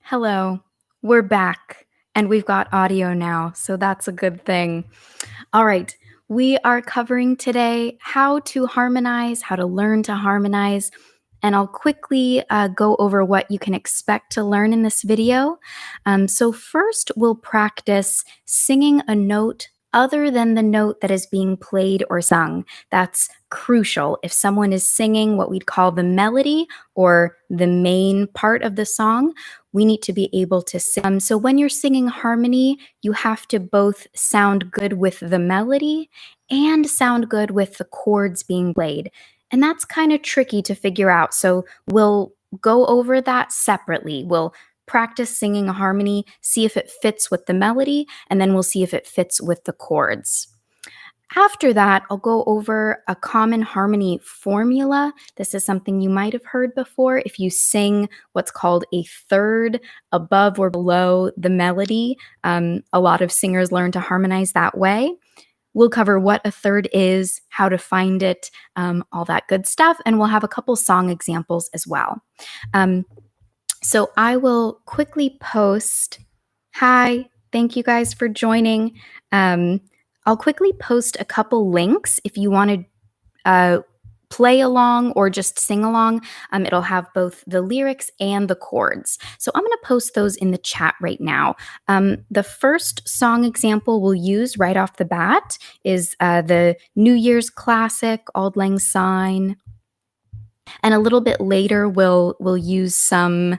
Hello, we're back and we've got audio now, so that's a good thing. All right, we are covering today how to harmonize, how to learn to harmonize, and I'll quickly go over what you can expect to learn in this video. So first, we'll practice singing a note other than the note that is being played or sung. That's crucial. If someone is singing what we'd call the melody or the main part of the song, we need to be able to sing. So when you're singing harmony, you have to both sound good with the melody and sound good with the chords being played. And that's kind of tricky to figure out. So we'll go over that separately. We'll practice singing a harmony, see if it fits with the melody, and then we'll see if it fits with the chords. After that, I'll go over a common harmony formula. This is something you might have heard before. If you sing what's called a third above or below the melody, a lot of singers learn to harmonize that way. We'll cover what a third is, how to find it, all that good stuff, and we'll have a couple song examples as well. So I will quickly post. Hi, thank you guys for joining. I'll quickly post a couple links if you want to play along or just sing along. It'll have both the lyrics and the chords. So I'm going to post those in the chat right now. The first song example we'll use right off the bat is the New Year's classic, Auld Lang Syne. And a little bit later, we'll use some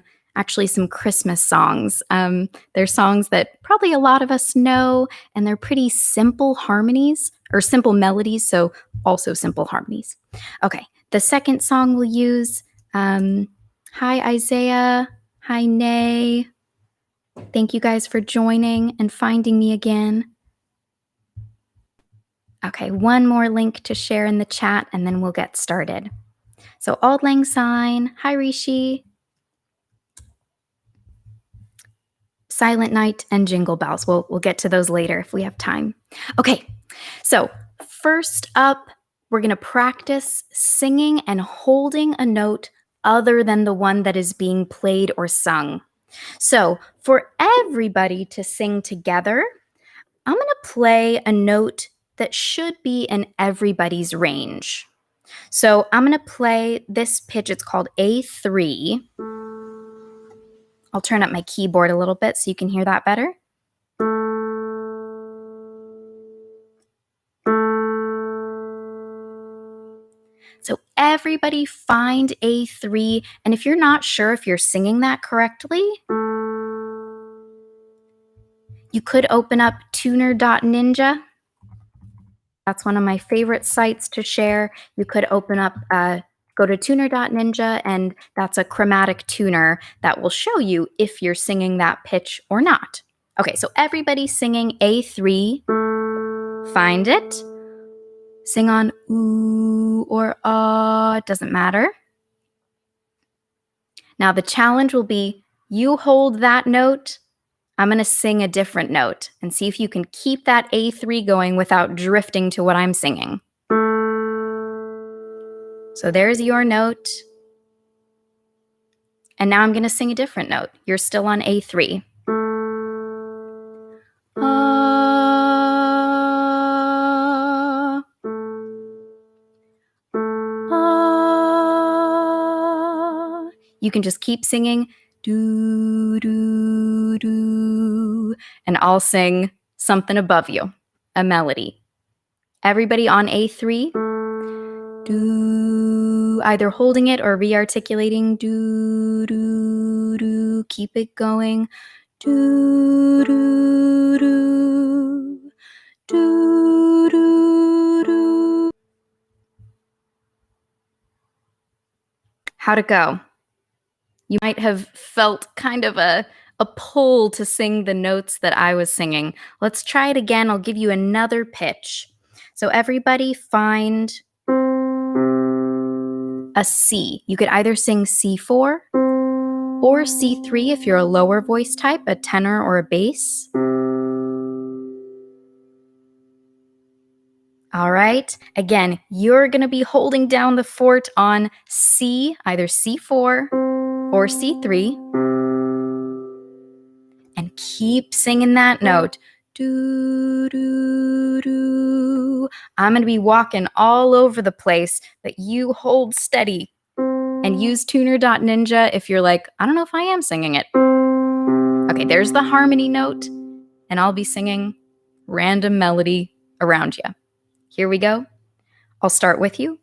Christmas songs. They're songs that probably a lot of us know, and they're pretty simple harmonies, or simple melodies, so also simple harmonies. Okay, the second song we'll use, hi Isaiah, hi Nay. Thank you guys for joining and finding me again. Okay, one more link to share in the chat, and then we'll get started. So Auld Lang Syne, hi Rishi. Silent Night and Jingle Bells. We'll get to those later if we have time. Okay, so first up, we're going to practice singing and holding a note other than the one that is being played or sung. So for everybody to sing together, I'm going to play a note that should be in everybody's range. So I'm going to play this pitch. It's called A3. I'll turn up my keyboard a little bit so you can hear that better. So everybody find A3, and if you're not sure if you're singing that correctly, you could open up tuner.ninja. That's one of my favorite sites to share. You could open up go to tuner.ninja, and that's a chromatic tuner that will show you if you're singing that pitch or not. Okay, so everybody singing A3, find it. Sing on ooh or ah, doesn't matter. Now the challenge will be you hold that note, I'm going to sing a different note and see if you can keep that A3 going without drifting to what I'm singing. So there's your note. And now I'm going to sing a different note. You're still on A3. You can just keep singing do, do, do, and I'll sing something above you, a melody. Everybody on A3, do, either holding it or re-articulating, do, do, do, keep it going, do, do, do, do, do, do. How'd it go? You might have felt kind of a pull to sing the notes that I was singing. Let's try it again. I'll give you another pitch. So everybody find a C. You could either sing C4 or C3 if you're a lower voice type, a tenor or a bass. All right. Again, you're going to be holding down the fort on C, either C4 or C3. keep singing that note. Do, do, do. I'm going to be walking all over the place, but you hold steady and use tuner.ninja if you're like, I don't know if I am singing it. Okay, there's the harmony note, and I'll be singing random melody around you. Here we go. I'll start with you.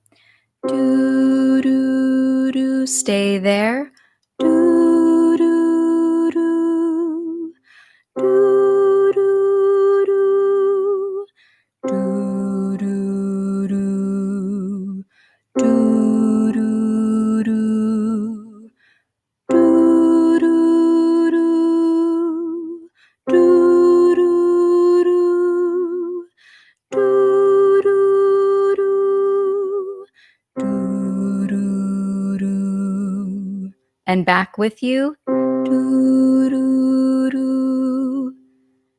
Do, do, do, stay there. Do, do, do. Do, do, do. Do, do, do. Do, do, do. Do, do, do. Do, do, do. Do, do, do. Do, do, do. And back with you. Do, do, do.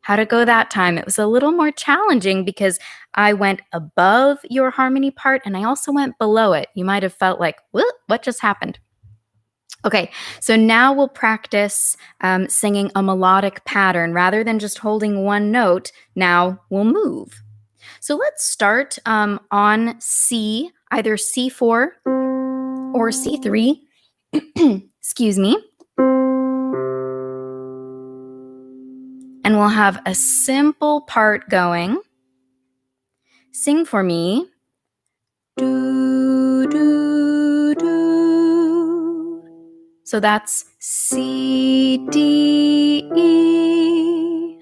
How'd it go that time? It was a little more challenging because I went above your harmony part and I also went below it. You might have felt like, what just happened? Okay, so now we'll practice singing a melodic pattern rather than just holding one note. Now we'll move. So let's start on C, either C4 or C3. Excuse me. And we'll have a simple part going. Sing for me. Do, do, do. So that's C, D, E.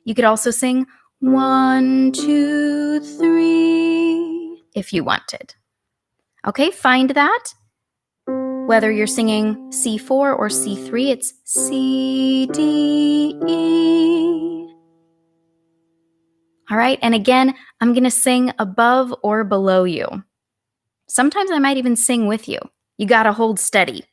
You could also sing 1, 2, 3 if you wanted. Okay, find that. Whether you're singing C4 or C3, it's C, D, E. All right, and again, I'm going to sing above or below you. Sometimes I might even sing with you. You got to hold steady.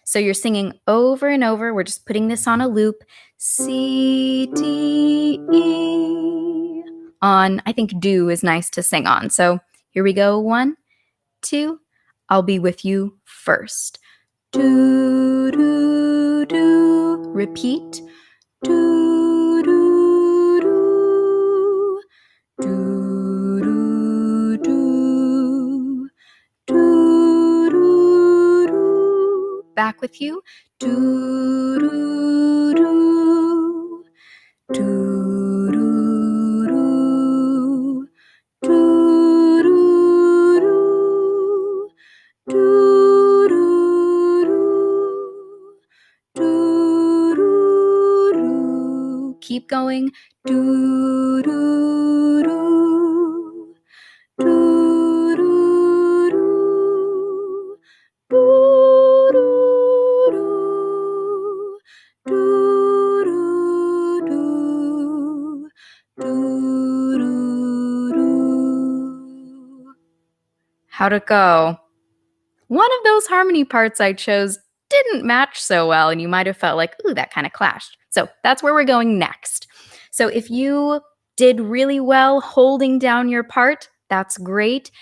So you're singing over and over. We're just putting this on a loop. C, D, E. On, I think do is nice to sing on. So here we go. 1, 2. I'll be with you first. Do, do, do. Repeat. Do, do, do. Do, do, do. Do, do, do. Back with you. Do, do, do. Do, do, do. Do, do, do. Do, do, do. Do, do, do. Keep going. Do, do, do. Do, do, do. Do, do, do. Do, do, do. Do, do, do. How'd it go? One of those harmony parts I chose didn't match so well, and you might have felt like, ooh, that kind of clashed. So that's where we're going next. So if you did really well holding down your part, that's great.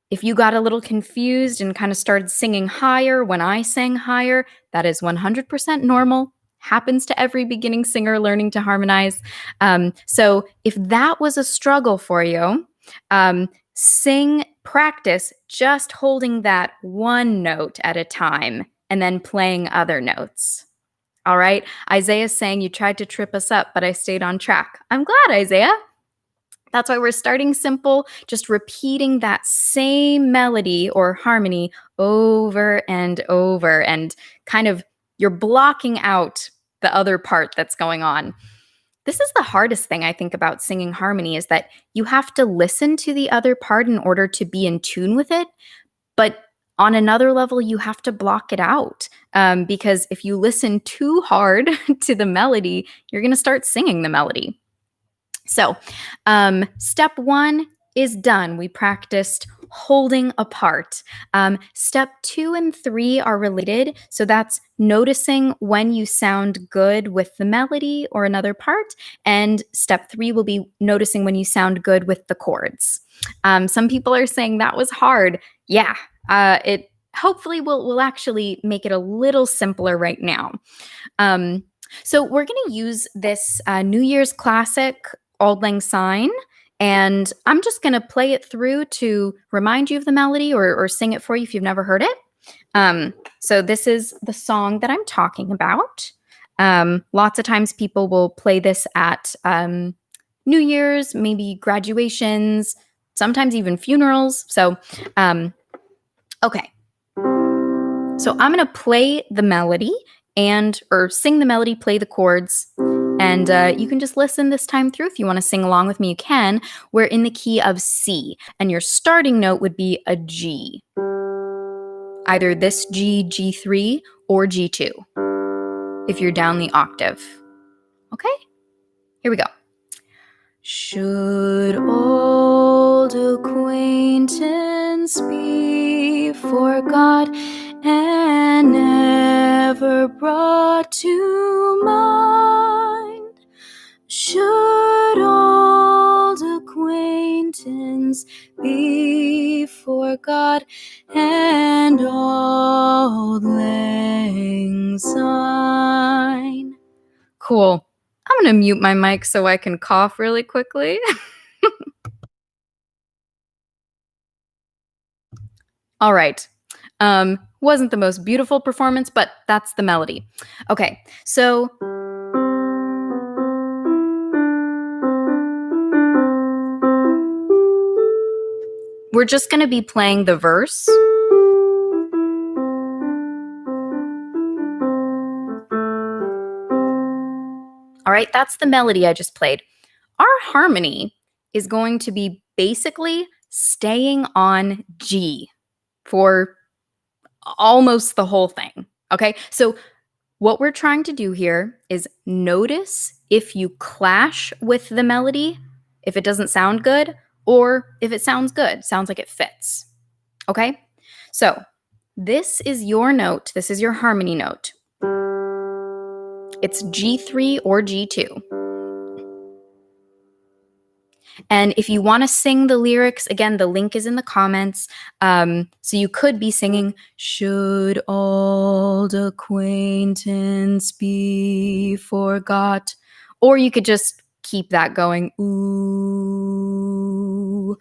If you got a little confused and kind of started singing higher when I sang higher, that is 100% normal. Happens to every beginning singer learning to harmonize. So if that was a struggle for you, practice just holding that one note at a time and then playing other notes. All right. Isaiah's saying you tried to trip us up, but I stayed on track. I'm glad, Isaiah. That's why we're starting simple, just repeating that same melody or harmony over and over, and kind of you're blocking out the other part that's going on. This is the hardest thing I think about singing harmony, is that you have to listen to the other part in order to be in tune with it. But on another level, you have to block it out, because if you listen too hard to the melody, you're going to start singing the melody. So step 1 is done. We practiced holding a part. Step 2 and 3 are related. So that's noticing when you sound good with the melody or another part. And step 3 will be noticing when you sound good with the chords. Some people are saying that was hard. Yeah, it hopefully will actually make it a little simpler right now. So we're going to use this New Year's classic, Auld Syne, and I'm just going to play it through to remind you of the melody or sing it for you if you've never heard it. So this is the song that I'm talking about. Lots of times people will play this at New Year's, maybe graduations, sometimes even funerals. So, okay. So I'm going to play the melody or sing the melody, play the chords, and you can just listen this time through. If you want to sing along with me, you can. We're in the key of C, and your starting note would be a G. Either this G, G3, or G2, if you're down the octave. Okay? Here we go. Should old acquaintance be forgot and never brought to mind? Should old acquaintance be forgot and auld lang syne? Cool. I'm going to mute my mic so I can cough really quickly. All right. Wasn't the most beautiful performance, but that's the melody. Okay, so we're just going to be playing the verse. All right, that's the melody I just played. Our harmony is going to be basically staying on G for almost the whole thing. Okay, so what we're trying to do here is notice if you clash with the melody, if it doesn't sound good, or if it sounds good, sounds like it fits. Okay, so this is your note. This is your harmony note. It's G3 or G2. And if you want to sing the lyrics, again, the link is in the comments. So you could be singing, should old acquaintance be forgot? Or you could just keep that going, ooh.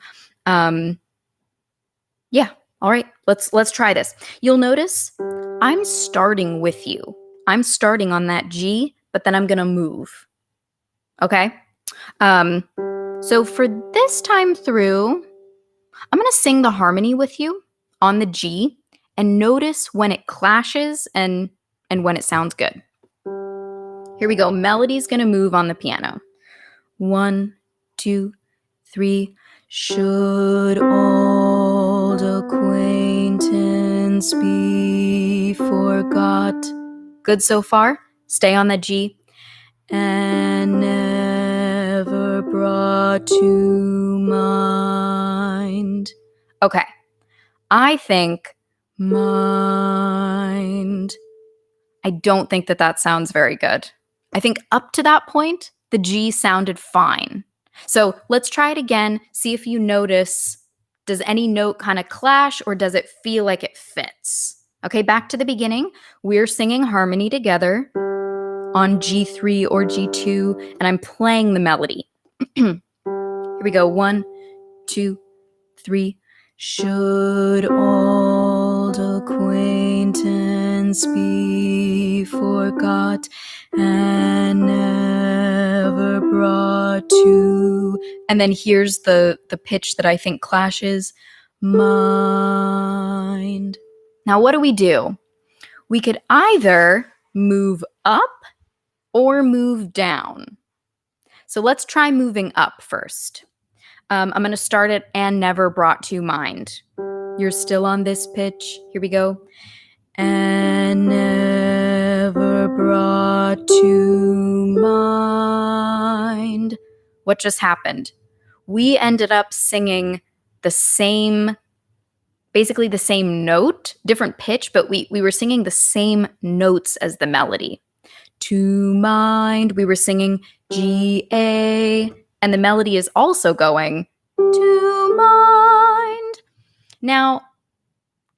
Yeah, all right, let's try this. You'll notice I'm starting with you. I'm starting on that G, but then I'm going to move. Okay? So for this time through, I'm going to sing the harmony with you on the G and notice when it clashes and when it sounds good. Here we go. Melody's going to move on the piano. 1, 2, 3. Should old acquaintance be forgot? Good so far? Stay on the G. And never brought to mind. Okay, I think mind. I don't think that sounds very good. I think up to that point, the G sounded fine. So let's try it again. See if you notice, does any note kind of clash or does it feel like it fits? Okay, back to the beginning. We're singing harmony together on G3 or G2, and I'm playing the melody. Here we go. 1, 2, 3. Should old acquaintance be forgot and never brought to, and then here's the pitch that I think clashes, mind. Now what do? We could either move up or move down. So let's try moving up first. I'm going to start it and never brought to mind. You're still on this pitch. Here we go. And never brought to mind. What just happened? We ended up singing basically the same note, different pitch, but we were singing the same notes as the melody. To mind, we were singing G, A, and the melody is also going to mind. Now,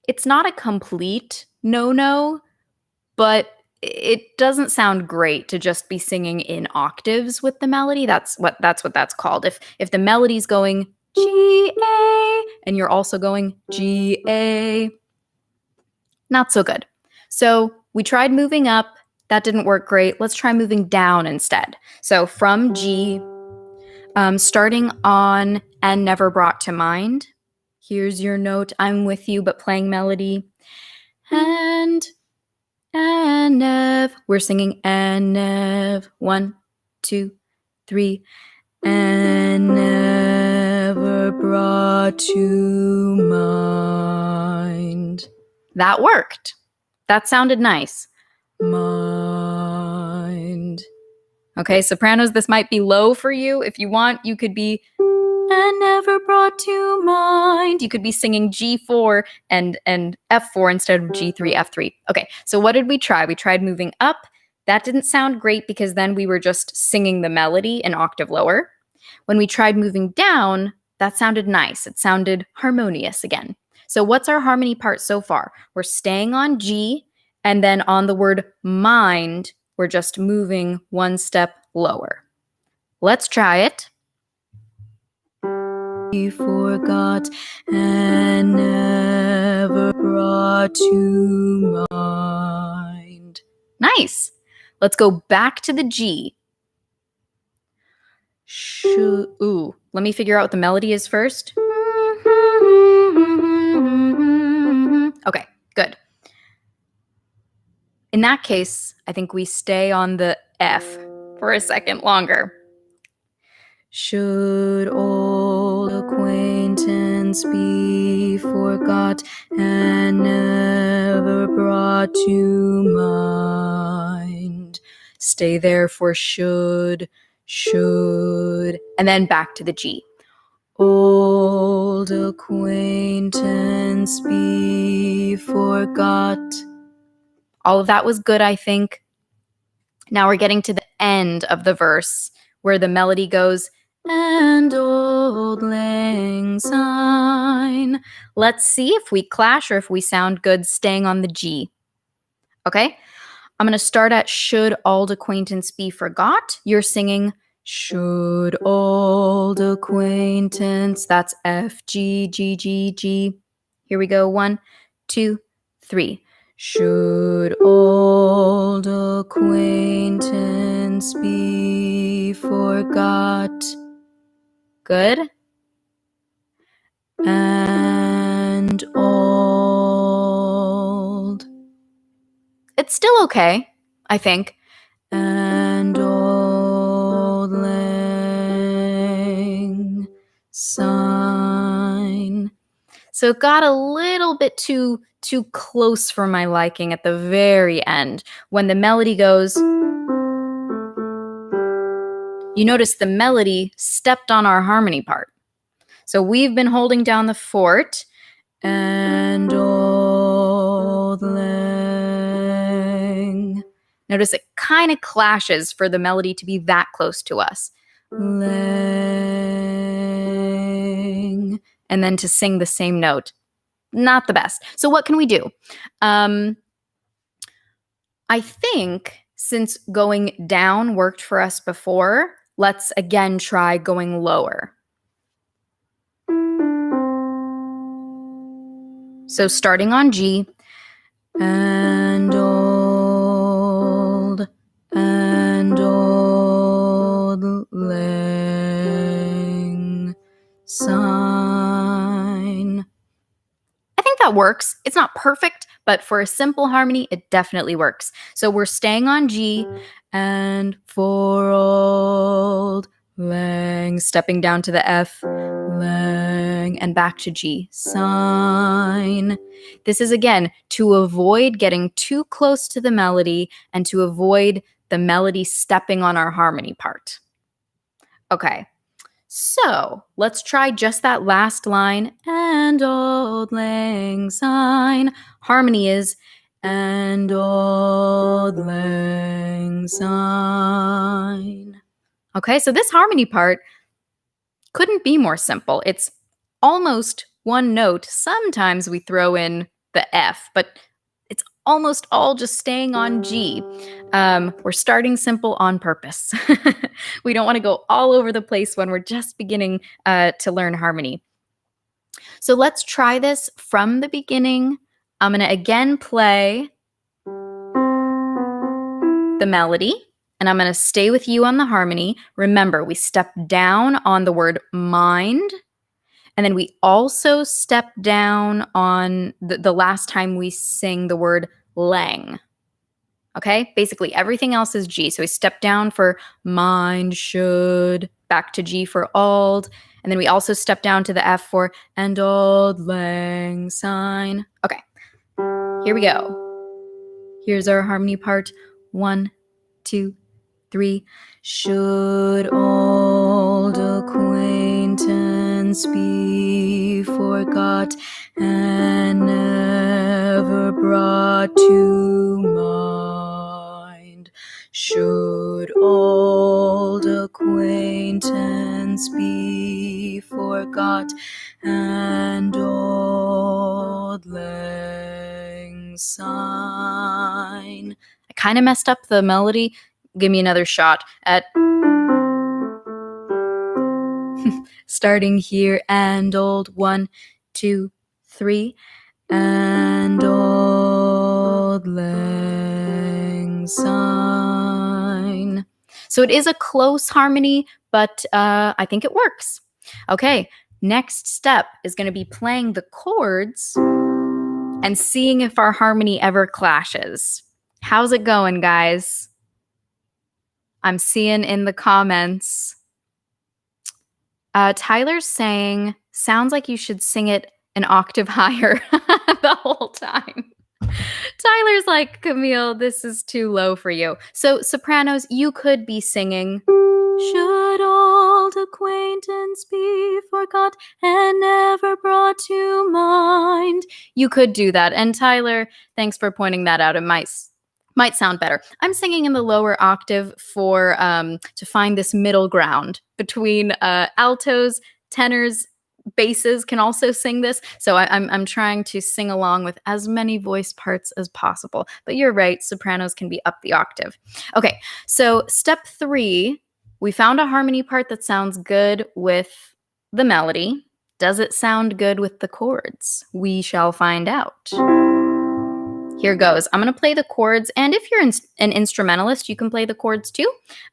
it's not a complete no-no, but it doesn't sound great to just be singing in octaves with the melody. That's what that's called. If the melody's going G A and you're also going G A, not so good. So we tried moving up. That didn't work great. Let's try moving down instead. So from G, starting on and never brought to mind. Here's your note. I'm with you, but playing melody. And nev. We're singing and nev. 1, 2, 3. And never brought to mind. That worked. That sounded nice. Mind. Okay, sopranos, this might be low for you. If you want, you could be and never brought to mind. You could be singing G4 and F4 instead of G3, F3. Okay, so what did we try? We tried moving up. That didn't sound great because then we were just singing the melody an octave lower. When we tried moving down, that sounded nice. It sounded harmonious again. So what's our harmony part so far? We're staying on G, and then on the word mind, we're just moving one step lower. Let's try it. We forgot and never brought to mind. Nice. Let's go back to the G. Ooh, let me figure out what the melody is first. Okay, good. In that case, I think we stay on the F for a second longer. Should old acquaintance be forgot and never brought to mind? Stay there for should, and then back to the G. Old acquaintance be forgot. All of that was good, I think. Now we're getting to the end of the verse where the melody goes, and auld lang syne. Let's see if we clash or if we sound good staying on the G. Okay? I'm going to start at should auld acquaintance be forgot. You're singing should auld acquaintance. That's F, G, G, G, G. Here we go. 1, 2, 3. Should old acquaintance be forgot? Good. And old. It's still okay, I think. And auld lang syne. So it got a little bit too close for my liking at the very end. When the melody goes, you notice the melody stepped on our harmony part. So we've been holding down the fort, and auld lang. Notice it kind of clashes for the melody to be that close to us. Lang. And then to sing the same note. Not the best. So what can we do? I think since going down worked for us before, let's again try going lower. So starting on G, and auld lang syne. I think that works. It's not perfect, but for a simple harmony, it definitely works. So we're staying on G, and for auld lang, stepping down to the F, lang, and back to G, syne. This is, again, to avoid getting too close to the melody and to avoid the melody stepping on our harmony part. Okay, so let's try just that last line, and auld lang syne. Harmony is, and auld lang syne. Okay, so this harmony part couldn't be more simple. It's almost one note. Sometimes we throw in the F, but it's almost all just staying on G. We're starting simple on purpose. We don't want to go all over the place when we're just beginning to learn harmony. So let's try this from the beginning. I'm going to again play the melody, and I'm going to stay with you on the harmony. Remember, we step down on the word mind, and then we also step down on the last time we sing the word lang. Okay? Basically, everything else is G. So we step down for mind, should, back to G for Auld, and then we also step down to the F for and Auld, lang, syne. Okay, here we go. Here's our harmony part. 1, 2, 3. Should old acquaintance be forgot and never brought to mind? Should old acquaintance be forgot and old lang syne? I kind of messed up the melody. Give me another shot at starting here and Auld. 1, 2, 3. And Auld lang syne. So it is a close harmony, but I think it works. Okay, next step is going to be playing the chords and seeing if our harmony ever clashes. How's it going, guys? I'm seeing in the comments. Tyler's saying, sounds like you should sing it an octave higher the whole time. Tyler's like, Camille, this is too low for you. So sopranos, you could be singing, should old acquaintance be forgot and never brought to mind. You could do that. And Tyler, thanks for pointing that out. It might sound better. I'm singing in the lower octave for to find this middle ground between altos, tenors, basses can also sing this. So I'm trying to sing along with as many voice parts as possible. But you're right, sopranos can be up the octave. Okay, so step 3, we found a harmony part that sounds good with the melody. Does it sound good with the chords? We shall find out. Here goes. I'm going to play the chords, and if you're an instrumentalist, you can play the chords too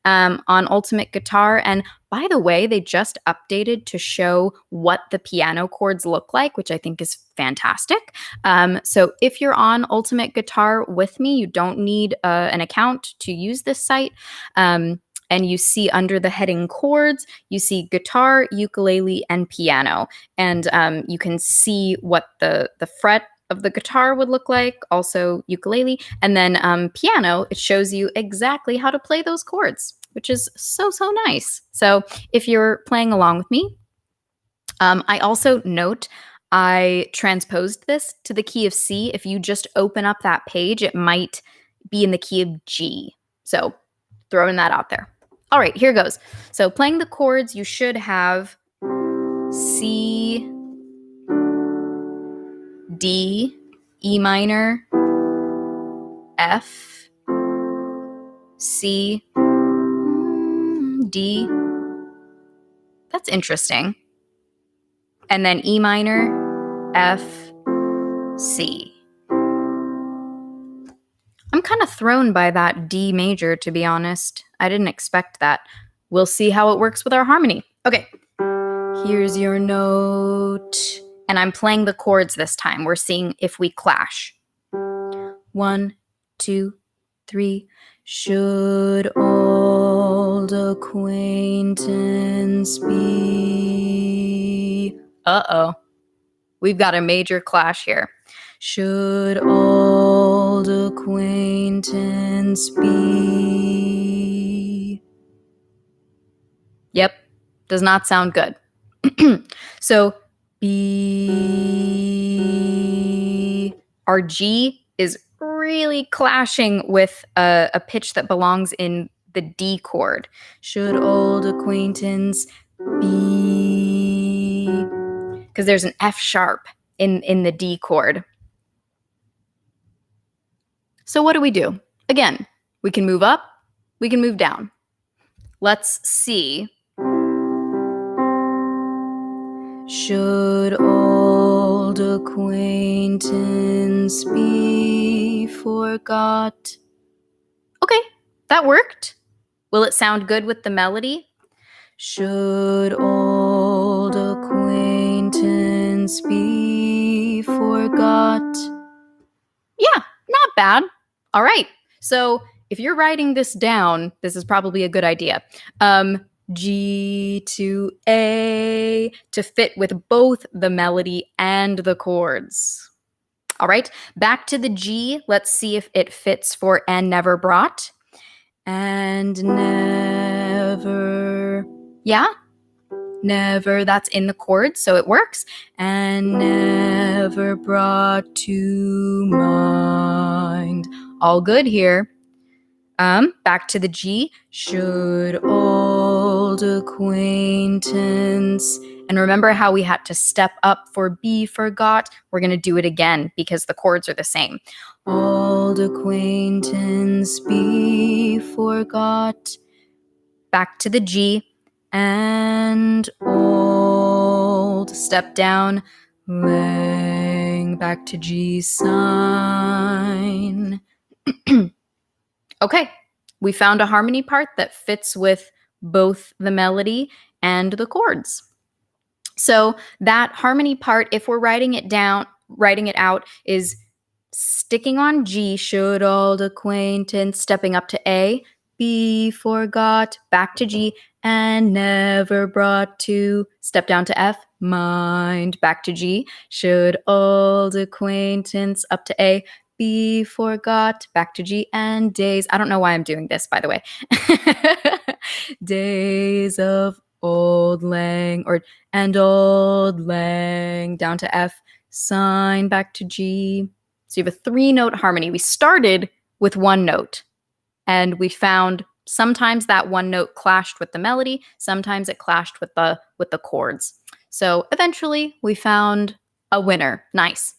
on Ultimate Guitar. And by the way, they just updated to show what the piano chords look like, which I think is fantastic. So if you're on Ultimate Guitar with me, you don't need an account to use this site. And you see under the heading chords, you see guitar, ukulele, and piano. And you can see what the fret of the guitar would look like, also ukulele, and then piano, it shows you exactly how to play those chords, which is so nice. So if you're playing along with me, I also note I transposed this to the key of C. If you just open up that page, it might be in the key of G. So throwing that out there. All right, here goes. So playing the chords, you should have C, D, E minor, F, C, D. That's interesting. And then E minor, F, C. I'm kind of thrown by that D major, to be honest. I didn't expect that. We'll see how it works with our harmony. Okay, here's your note. And I'm playing the chords this time. We're seeing if we clash. 1, 2, 3. Should old acquaintance be... Uh-oh. We've got a major clash here. Should old acquaintance be... Yep, does not sound good. So... B. Our G is really clashing with a pitch that belongs in the D chord. Should old acquaintance be... Because there's an F sharp in the D chord. So what do? Again, we can move up, we can move down. Let's see. Should old acquaintance be forgot? Okay, that worked. Will it sound good with the melody? Should old acquaintance be forgot? Yeah, not bad. All right. So if you're writing this down, this is probably a good idea. G to A to fit with both the melody and the chords. All right, back to the G. Let's see if it fits for and never brought. And never, yeah, never, that's in the chords, so it works. And never brought to mind. All good here. Back to the G. Should old acquaintance. And remember how we had to step up for be forgot? We're going to do it again because the chords are the same. Old acquaintance be forgot. Back to the G. And old. Step down. Lang. Back to G. Syne. Okay, we found a harmony part that fits with both the melody and the chords. So that harmony part, if we're writing it out, is sticking on G, should old acquaintance, stepping up to A, be forgot, back to G, and never brought to, step down to F, mind, back to G, should old acquaintance, up to A, be forgot, back to G, and days. I don't know why I'm doing this, by the way. Days of old lang, and old lang, down to F, syne, back to G. So you have a 3-note harmony. We started with 1 note, and we found sometimes that 1 note clashed with the melody, sometimes it clashed with the chords. So eventually we found a winner. Nice.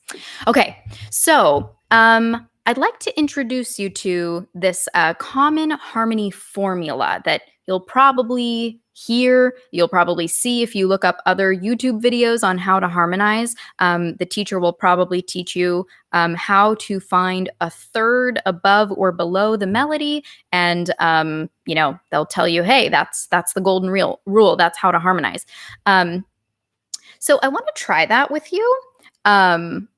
Okay, so I'd like to introduce you to this common harmony formula that you'll probably hear, you'll probably see if you look up other YouTube videos on how to harmonize. The teacher will probably teach you how to find a third above or below the melody, and they'll tell you, hey, that's the golden rule. That's how to harmonize. So I want to try that with you.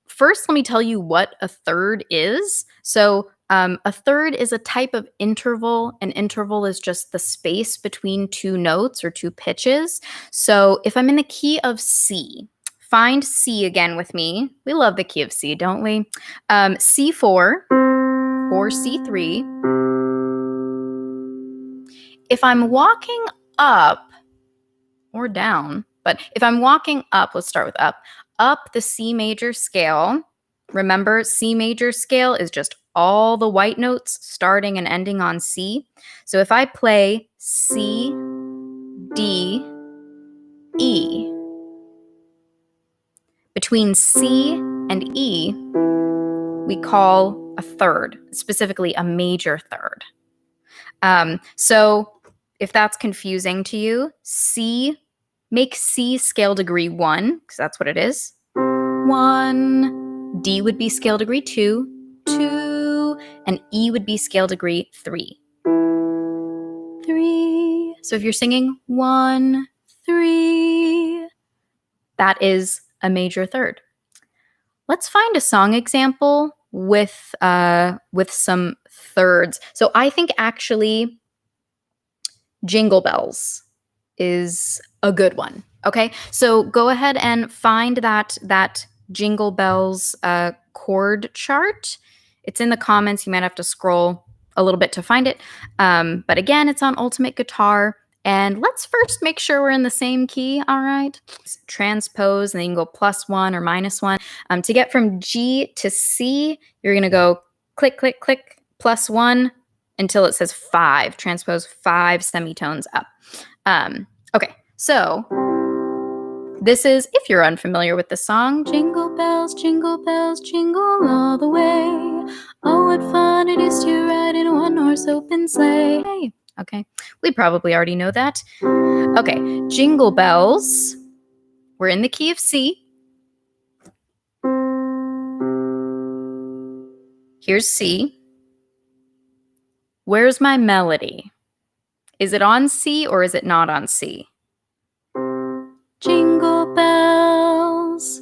First, let me tell you what a third is. So a third is a type of interval. An interval is just the space between 2 notes or 2 pitches. So if I'm in the key of C, find C again with me. We love the key of C, don't we? C4 or C3. If I'm walking up or down, but if I'm walking up, let's start with up the C major scale. Remember, C major scale is just all the white notes starting and ending on C. So if I play C, D, E, between C and E, we call a third, specifically a major third. So if that's confusing to you, C, make C scale degree 1, because that's what it is. 1. D would be scale degree 2, 2, and E would be scale degree 3. 3. So if you're singing 1, 3, that is a major third. Let's find a song example with some thirds. So I think actually Jingle Bells is a good one. Okay, so go ahead and find that Jingle Bells chord chart. It's in the comments. You might have to scroll a little bit to find it. But again, it's on Ultimate Guitar. And let's first make sure we're in the same key, all right? Transpose, and then you can go +1 or -1. To get from G to C, you're going to go click, click, click, +1 until it says 5. Transpose 5 semitones up. Okay, so this is, if you're unfamiliar with the song, jingle bells, jingle all the way. Oh, what fun one-horse open sleigh. Hey. Okay, we probably already know that. Okay, Jingle Bells. We're in the key of C. Here's C. Where's my melody? Is it on C or is it not on C? Jingle bells.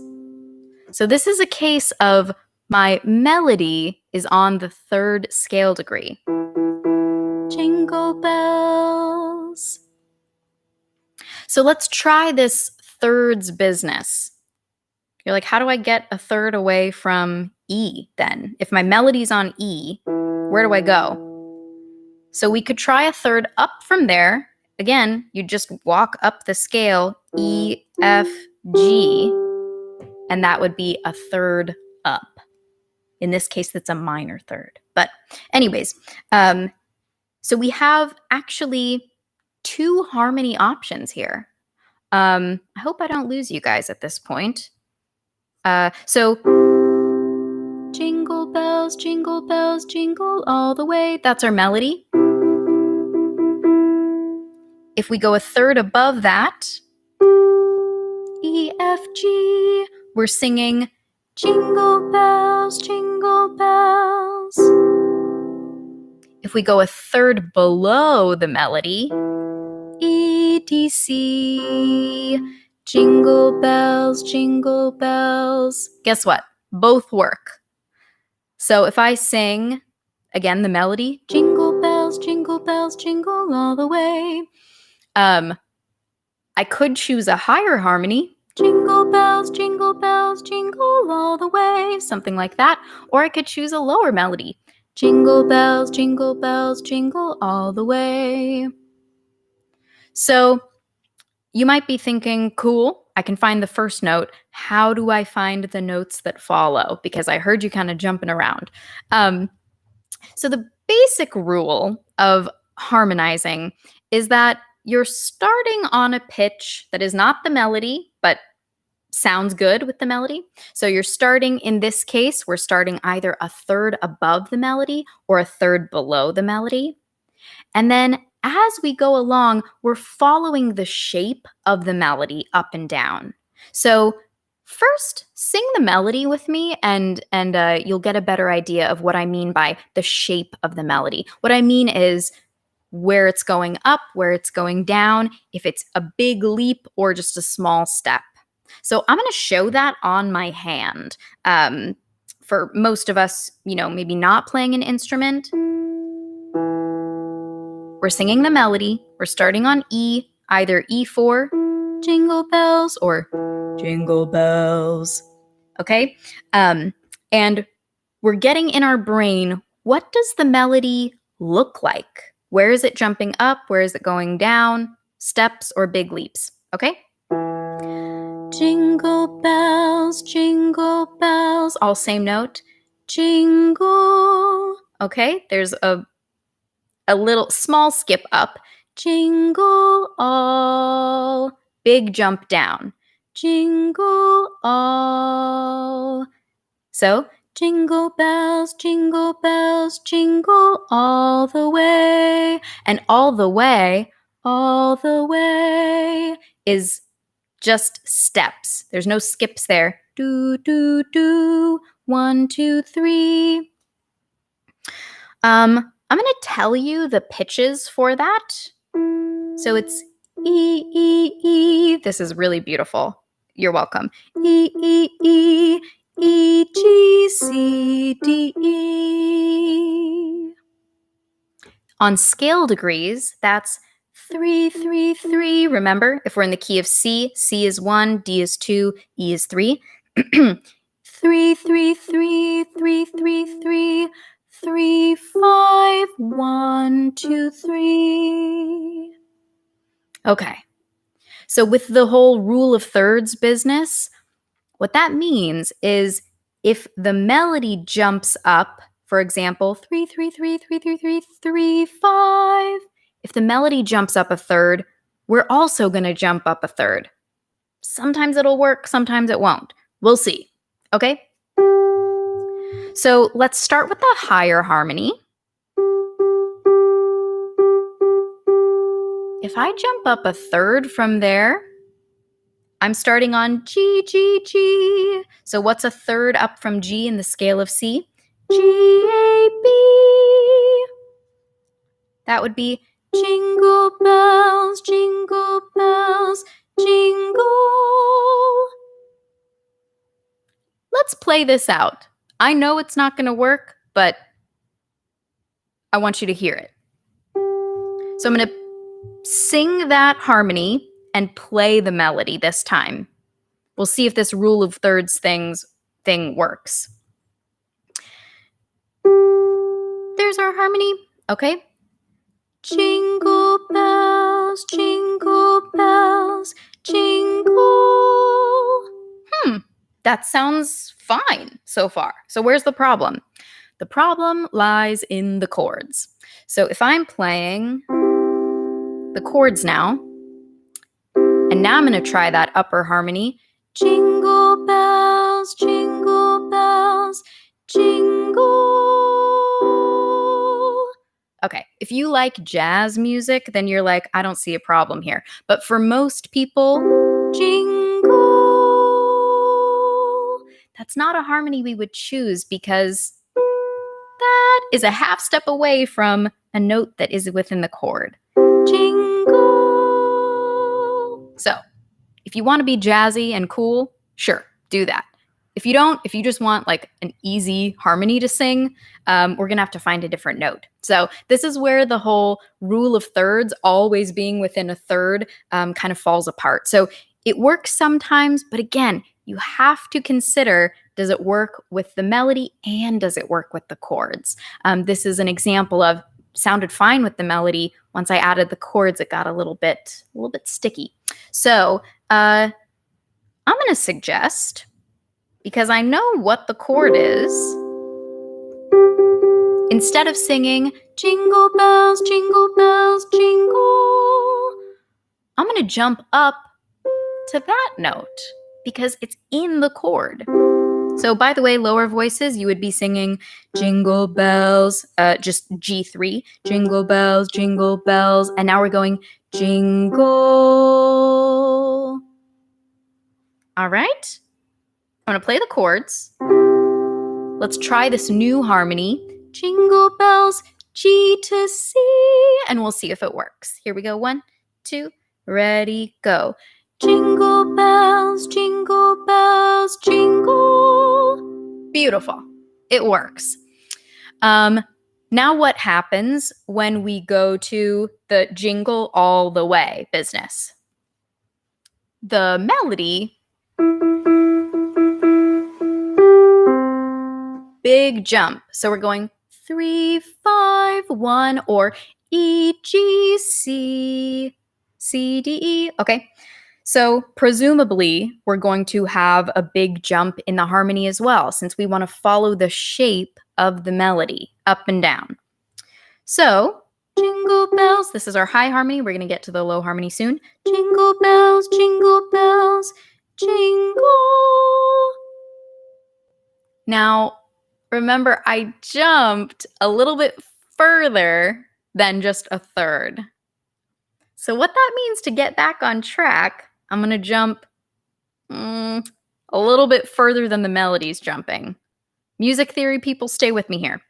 So this is a case of my melody is on the third scale degree. Jingle bells. So let's try this thirds business. You're like, how do I get a third away from E then? If my melody's on E, where do I go? So we could try a third up from there. Again, you just walk up the scale, E, F, G, and that would be a third up. In this case, that's a minor third. But anyways, so we have actually 2 harmony options here. I hope I don't lose you guys at this point. So jingle bells, jingle all the way. That's our melody. If we go a third above that, E, F, G, we're singing jingle bells, jingle bells. If we go a third below the melody, E, D, C, jingle bells, jingle bells. Guess what? Both work. So if I sing, again, the melody, jingle bells, jingle all the way. I could choose a higher harmony, jingle bells, jingle all the way, something like that. Or I could choose a lower melody, jingle bells, jingle all the way. So you might be thinking, cool, I can find the first note. How do I find the notes that follow? Because I heard you kind of jumping around. So the basic rule of harmonizing is that you're starting on a pitch that is not the melody, but sounds good with the melody. So you're starting, in this case, we're starting either a third above the melody or a third below the melody. And then as we go along, we're following the shape of the melody up and down. So first, sing the melody with me and you'll get a better idea of what I mean by the shape of the melody. What I mean is where it's going up, where it's going down, if it's a big leap or just a small step. So I'm going to show that on my hand. For most of us, maybe not playing an instrument, we're singing the melody. We're starting on E, either E4, jingle bells, or jingle bells. Okay? And we're getting in our brain, what does the melody look like? Where is it jumping up? Where is it going down? Steps or big leaps? Okay? Jingle bells, all same note. Jingle. Okay, there's a little small skip up. Jingle all. Big jump down. Jingle all. So, jingle bells, jingle all the way. And all the way is just steps. There's no skips there. Do, do, do. 1, 2, 3. I'm going to tell you the pitches for that. So it's E, E, E. This is really beautiful. You're welcome. E, E, E, E, G, C, D, E. On scale degrees, that's 3, 3, 3. Remember, if we're in the key of C, C is 1, D is 2, E is 3. 3, 3, 3, 3, 3, 3. 3, 5, 1, 2, 3. Okay. So with the whole rule of thirds business, what that means is if the melody jumps up, for example, 3, 3, 3, 3, 3, 3, 3, 5. If the melody jumps up a third, we're also going to jump up a third. Sometimes it'll work, sometimes it won't. We'll see. Okay? So let's start with the higher harmony. If I jump up a third from there, I'm starting on G, G, G. So what's a third up from G in the scale of C? G, A, B. That would be jingle bells, jingle bells, jingle. Let's play this out. I know it's not going to work, but I want you to hear it. So I'm going to sing that harmony and play the melody this time. We'll see if this rule of thirds thing works. There's our harmony. Okay. Jingle bells, jingle bells, jingle. That sounds fine so far. So where's the problem? The problem lies in the chords. So if I'm playing the chords now, and now I'm going to try that upper harmony. Jingle bells, jingle bells, jingle. Okay, if you like jazz music, then you're like, I don't see a problem here. But for most people, jingle, that's not a harmony we would choose because that is a half step away from a note that is within the chord. Jingle. So, if you want to be jazzy and cool, sure, do that. If you don't, if you just want like an easy harmony to sing, we're going to have to find a different note. So this is where the whole rule of thirds, always being within a third, kind of falls apart. So it works sometimes, but again, you have to consider, does it work with the melody and does it work with the chords? This is an example of sounded fine with the melody. Once I added the chords, it got a little bit sticky. So I'm going to suggest, because I know what the chord is, instead of singing jingle bells, jingle, I'm going to jump up to that note because it's in the chord. So by the way, lower voices, you would be singing jingle bells, just G3, jingle bells, and now we're going jingle. All right, I'm going to play the chords. Let's try this new harmony. Jingle bells, G to C, and we'll see if it works. Here we go. 1, 2, ready, go. Jingle bells, jingle, jingle. Beautiful. It works. Now what happens when we go to the jingle all the way business? The melody, big jump. So we're going 3, 5, 1, or E, G, C, C, D, E. Okay. So presumably we're going to have a big jump in the harmony as well, since we want to follow the shape of the melody up and down. So jingle bells, this is our high harmony. We're going to get to the low harmony soon. Jingle bells, jingle. Now, remember, I jumped a little bit further than just a third. So what that means to get back on track, I'm going to jump a little bit further than the melody's jumping. Music theory people, stay with me here.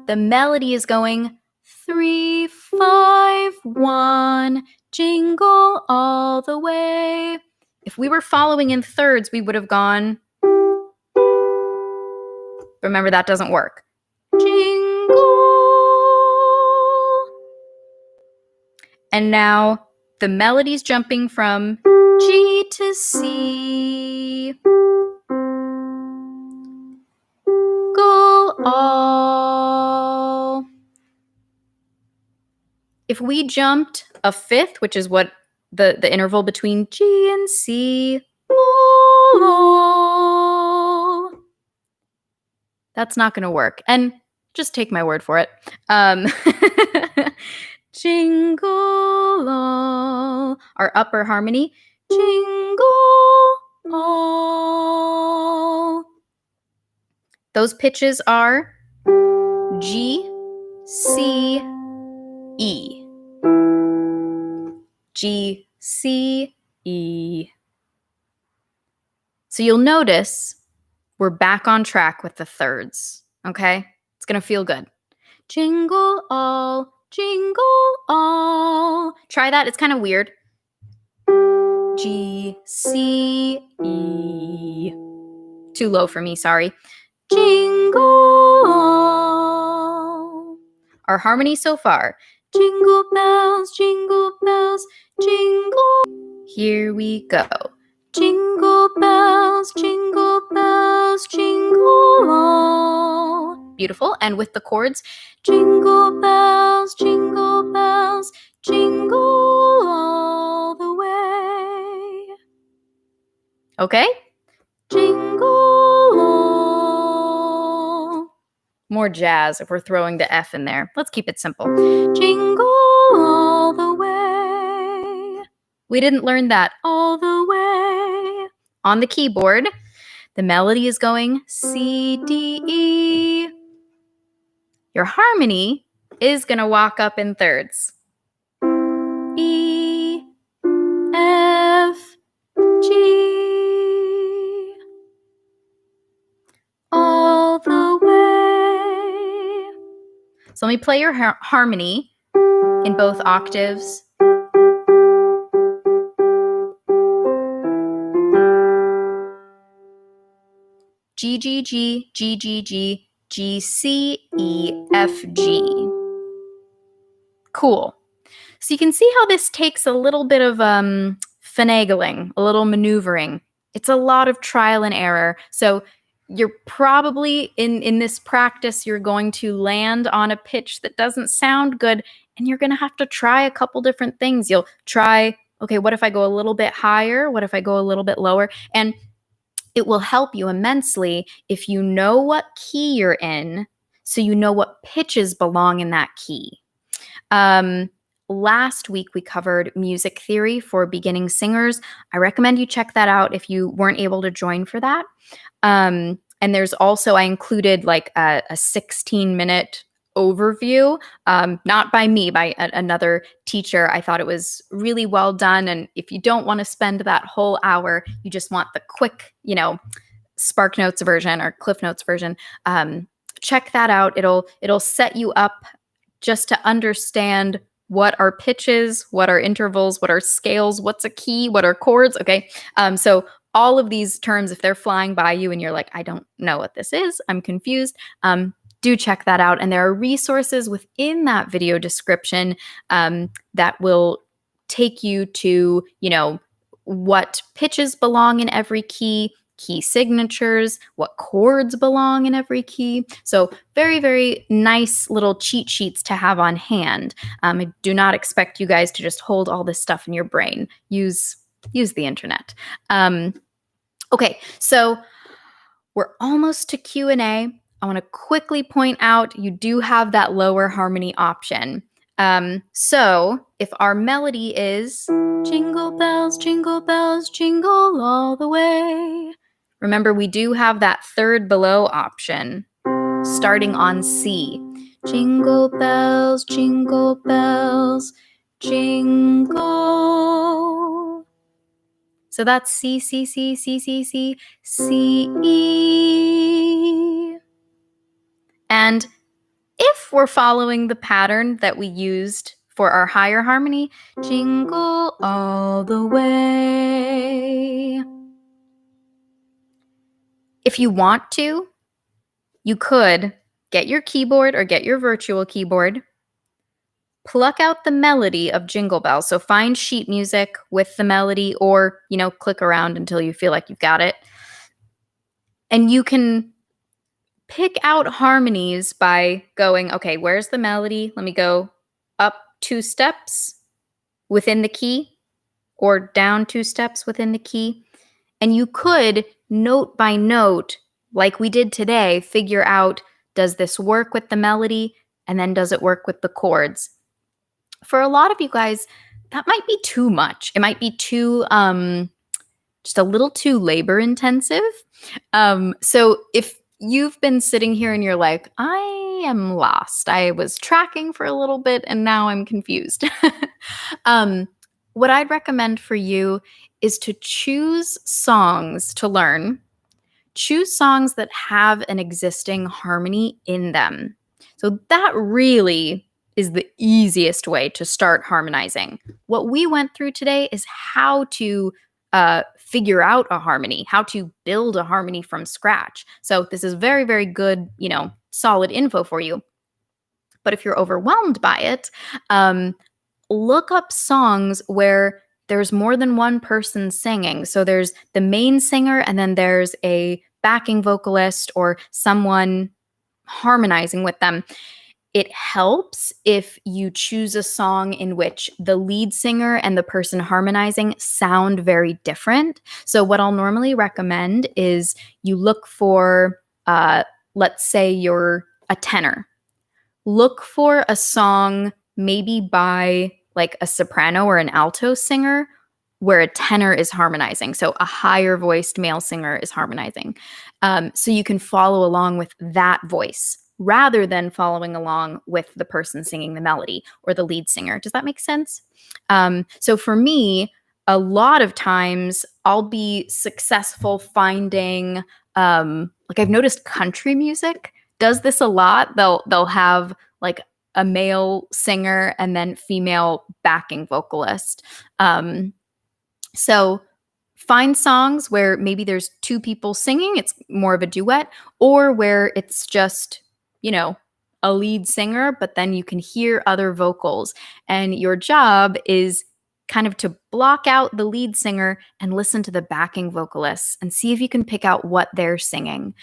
The melody is going 3, 5, 1, jingle all the way. If we were following in thirds, we would have gone. Remember, that doesn't work. Jingle. And now the melody's jumping from G to C. Go all. If we jumped a fifth, which is what the interval between G and C, all, that's not going to work. And just take my word for it. Jingle all, our upper harmony, jingle all. Those pitches are G, C, E. G, C, E. So you'll notice we're back on track with the thirds, okay? It's gonna feel good. Jingle all, jingle all. Try that, it's kind of weird. G, C, E. Too low for me, sorry. Jingle all. Our harmony so far. Jingle bells, jingle. Here we go. Jingle bells, jingle all. Beautiful. And with the chords, jingle bells, jingle all the way. Okay? Jingle all. More jazz if we're throwing the F in there. Let's keep it simple. Jingle all the way. We didn't learn that all the way. On the keyboard, the melody is going C, D, E. Your harmony is going to walk up in thirds. E, F, G. All the way. So let me play your harmony in both octaves. G, G, G, G, G, G, G, C, E, F, G. Cool. So you can see how this takes a little bit of finagling, a little maneuvering. It's a lot of trial and error. So you're probably, in this practice, you're going to land on a pitch that doesn't sound good, and you're going to have to try a couple different things. You'll try, okay, what if I go a little bit higher? What if I go a little bit lower? And it will help you immensely if you know what key you're in, so you know what pitches belong in that key. Last week, we covered music theory for beginning singers. I recommend you check that out if you weren't able to join for that. And there's also, I included like a 16-minute overview, not by me, by another teacher. I thought it was really well done. And if you don't want to spend that whole hour, you just want the quick, Spark Notes version or Cliff Notes version, check that out. It'll set you up just to understand what are pitches, what are intervals, what are scales, what's a key, what are chords. Okay. So all of these terms, if they're flying by you and you're like, I don't know what this is, I'm confused, do check that out. And there are resources within that video description that will take you to, what pitches belong in every key signatures, what chords belong in every key. So very, very nice little cheat sheets to have on hand. I do not expect you guys to just hold all this stuff in your brain. Use the internet. Okay, so we're almost to Q&A. I want to quickly point out you do have that lower harmony option. So if our melody is jingle bells, jingle all the way. Remember, we do have that third below option starting on C. Jingle bells, jingle, jingle. So that's C, C, C, C, C, C, C, E. And if we're following the pattern that we used for our higher harmony, jingle all the way. If you want to, you could get your keyboard or get your virtual keyboard, pluck out the melody of Jingle Bells. So find sheet music with the melody or, click around until you feel like you've got it. And you can pick out harmonies by going, okay, where's the melody? Let me go up 2 steps within the key or down 2 steps within the key. And you could, note by note, like we did today, figure out, does this work with the melody? And then does it work with the chords? For a lot of you guys, that might be too much. It might be too, just a little too labor intensive. So if you've been sitting here and you're like, I am lost. I was tracking for a little bit and now I'm confused. what I'd recommend for you is to choose songs to learn. Choose songs that have an existing harmony in them. So that really is the easiest way to start harmonizing. What we went through today is how to figure out a harmony, how to build a harmony from scratch. So this is very, very good, solid info for you. But if you're overwhelmed by it, look up songs where there's more than one person singing. So there's the main singer, and then there's a backing vocalist or someone harmonizing with them. It helps if you choose a song in which the lead singer and the person harmonizing sound very different. So what I'll normally recommend is you look for, let's say you're a tenor. Look for a song maybe by like a soprano or an alto singer where a tenor is harmonizing. So a higher voiced male singer is harmonizing. So you can follow along with that voice rather than following along with the person singing the melody or the lead singer. Does that make sense? So for me, a lot of times I'll be successful finding, like I've noticed country music does this a lot. They'll have like a male singer and then female backing vocalist. So find songs where maybe there's two people singing, it's more of a duet, or where it's just, a lead singer, but then you can hear other vocals. And your job is kind of to block out the lead singer and listen to the backing vocalists and see if you can pick out what they're singing.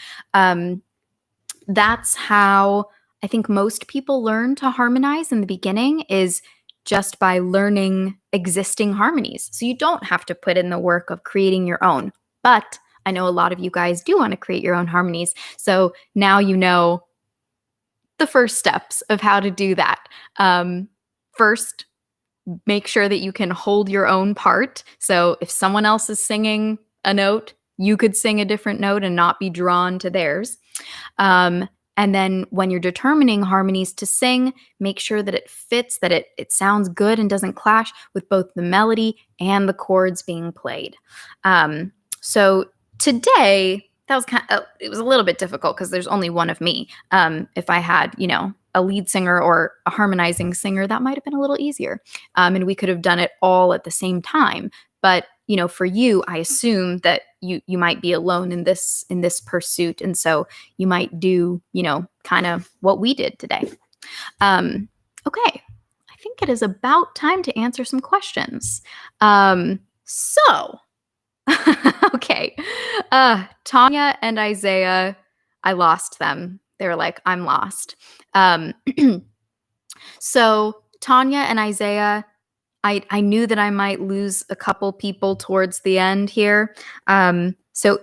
That's how I think most people learn to harmonize in the beginning, is just by learning existing harmonies. So you don't have to put in the work of creating your own. But I know a lot of you guys do want to create your own harmonies. So now you know the first steps of how to do that. First, make sure that you can hold your own part. So if someone else is singing a note, you could sing a different note and not be drawn to theirs. And then when you're determining harmonies to sing, make sure that it fits, that it sounds good and doesn't clash with both the melody and the chords being played. So today, that was it was a little bit difficult because there's only one of me. If I had, a lead singer or a harmonizing singer, that might have been a little easier. And we could have done it all at the same time. But, for you, I assume that you might be alone in this pursuit. And so you might do, kind of what we did today. Okay. I think it is about time to answer some questions. Okay. Tanya and Isaiah, I lost them. They were like, I'm lost. So Tanya and Isaiah, I knew that I might lose a couple people towards the end here. So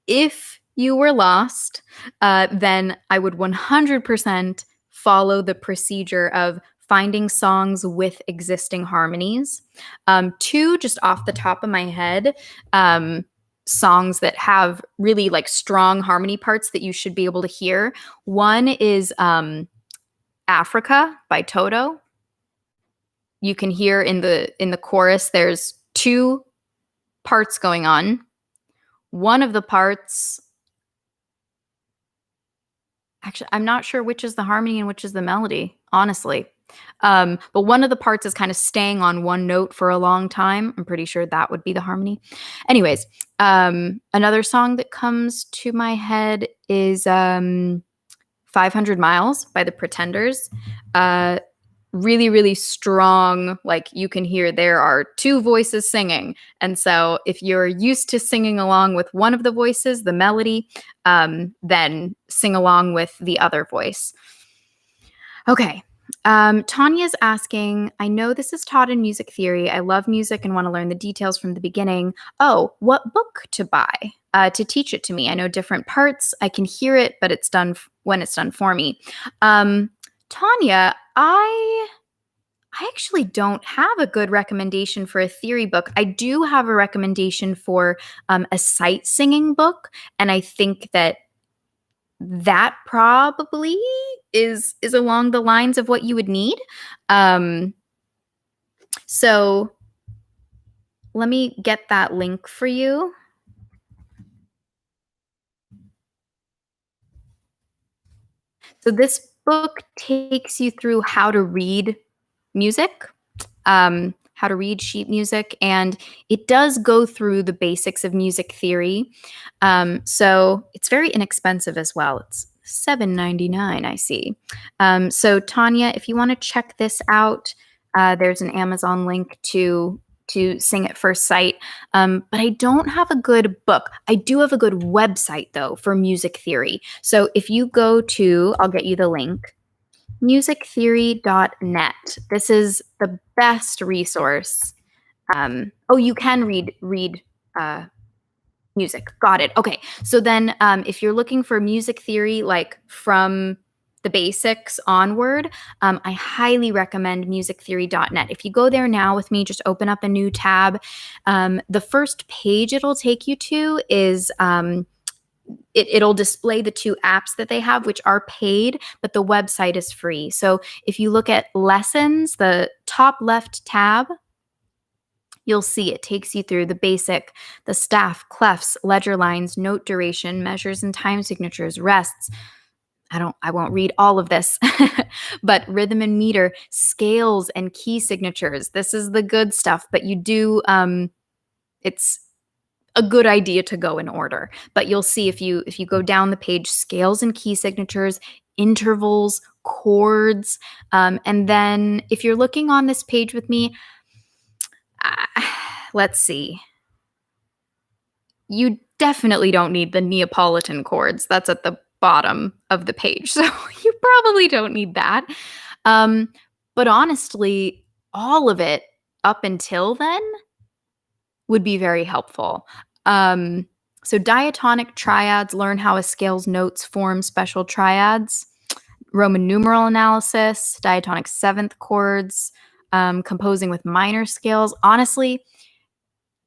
if you were lost, then I would 100% follow the procedure of finding songs with existing harmonies. Two, just off the top of my head, songs that have really like strong harmony parts that you should be able to hear. One is Africa by Toto. You can hear in the chorus, there's two parts going on. One of the parts, actually, I'm not sure which is the harmony and which is the melody, honestly. But one of the parts is kind of staying on one note for a long time. I'm pretty sure that would be the harmony. Anyways, another song that comes to my head is 500 Miles by the Pretenders. Really, really strong. Like you can hear there are two voices singing. And so if you're used to singing along with one of the voices, the melody, then sing along with the other voice. Okay. Tanya's asking, I know this is taught in music theory. I love music and want to learn the details from the beginning. Oh, what book to buy to teach it to me? I know different parts. I can hear it, but it's done when it's done for me. Tanya, I actually don't have a good recommendation for a theory book. I do have a recommendation for a sight singing book, and I think that probably is along the lines of what you would need. So let me get that link for you. So this book takes you through how to read music, how to read sheet music, and it does go through the basics of music theory. So it's very inexpensive as well. It's $7.99, I see. So Tanya, if you want to check this out, there's an Amazon link to Sing at First Sight. But I don't have a good book. I do have a good website though for music theory. So if you go to, I'll get you the link, musictheory.net. This is the best resource. You can read music. Got it. Okay. So then if you're looking for music theory, like from the basics onward, I highly recommend musictheory.net. If you go there now with me, just open up a new tab. The first page it'll take you to is it'll display the 2 apps that they have, which are paid, but the website is free. So if you look at lessons, the top left tab, you'll see it takes you through the basic, the staff, clefs, ledger lines, note duration, measures and time signatures, rests. I won't read all of this, but rhythm and meter, scales and key signatures. This is the good stuff, but you do, it's a good idea to go in order. But you'll see if you go down the page, scales and key signatures, intervals, chords, and then if you're looking on this page with me, let's see. You definitely don't need the Neapolitan chords. That's at the bottom of the page. So you probably don't need that. But honestly, all of it up until then would be very helpful. So diatonic triads, learn how a scale's notes form special triads, Roman numeral analysis, diatonic 7th chords, composing with minor scales. Honestly,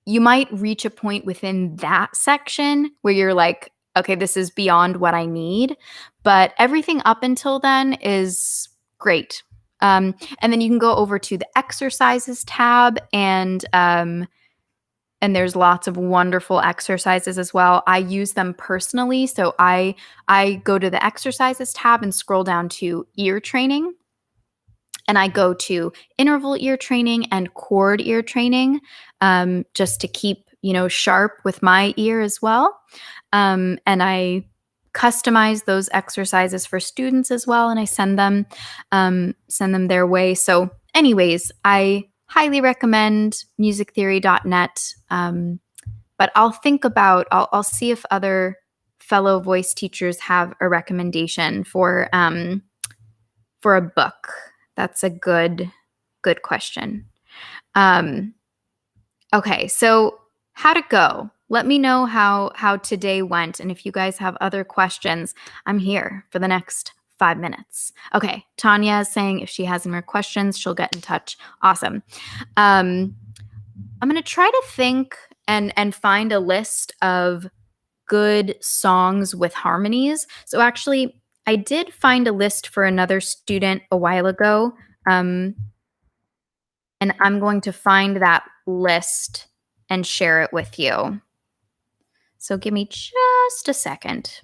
you might reach a point within that section where you're like, okay, this is beyond what I need. But everything up until then is great. And then you can go over to the exercises tab, and there's lots of wonderful exercises as well. I use them personally. So I go to the exercises tab and scroll down to ear training. And I go to interval ear training and chord ear training, just to keep, sharp with my ear as well. And I customize those exercises for students as well, and I send them their way. So anyways, I highly recommend musictheory.net. But I'll see if other fellow voice teachers have a recommendation for a book. That's a good question. Okay, so how'd it go? Let me know how today went, and if you guys have other questions, I'm here for the next 5 minutes. Okay, Tanya is saying if she has any more questions, she'll get in touch. Awesome. I'm gonna try to think and find a list of good songs with harmonies. So actually, I did find a list for another student a while ago, and I'm going to find that list and share it with you. So give me just a second.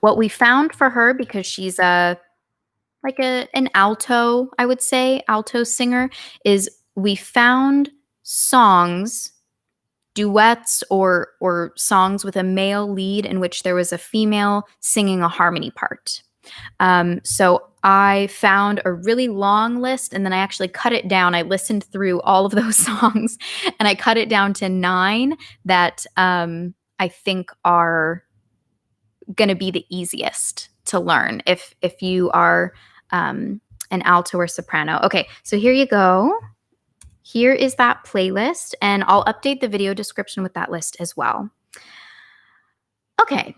What we found for her, because she's an alto, I would say, alto singer, is we found songs, duets or songs with a male lead in which there was a female singing a harmony part. So I found a really long list, and then I actually cut it down. I listened through all of those songs, and I cut it down to 9 that I think are going to be the easiest to learn if you are an alto or soprano. Okay, so here you go. Here is that playlist, and I'll update the video description with that list as well. Okay.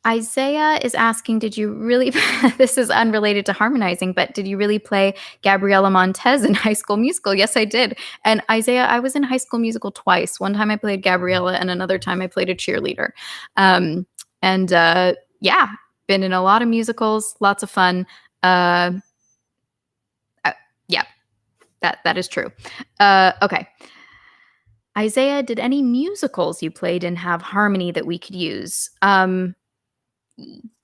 Isaiah is asking, did you really, this is unrelated to harmonizing, but did you really play Gabriela Montez in High School Musical? Yes, I did. And Isaiah, I was in High School Musical twice. One time I played Gabriela, and another time I played a cheerleader. Yeah, been in a lot of musicals, lots of fun. Yeah, that is true. Okay. Isaiah, did any musicals you played in have harmony that we could use?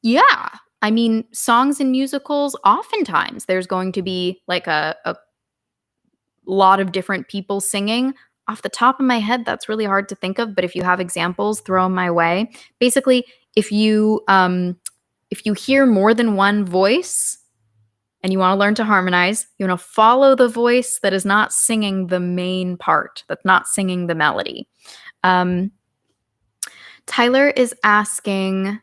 Yeah. I mean, songs in musicals, oftentimes there's going to be like a lot of different people singing. Off the top of my head, that's really hard to think of, but if you have examples, throw them my way. Basically, if you hear more than one voice and you want to learn to harmonize, you want to follow the voice that is not singing the main part, that's not singing the melody. Tyler is asking,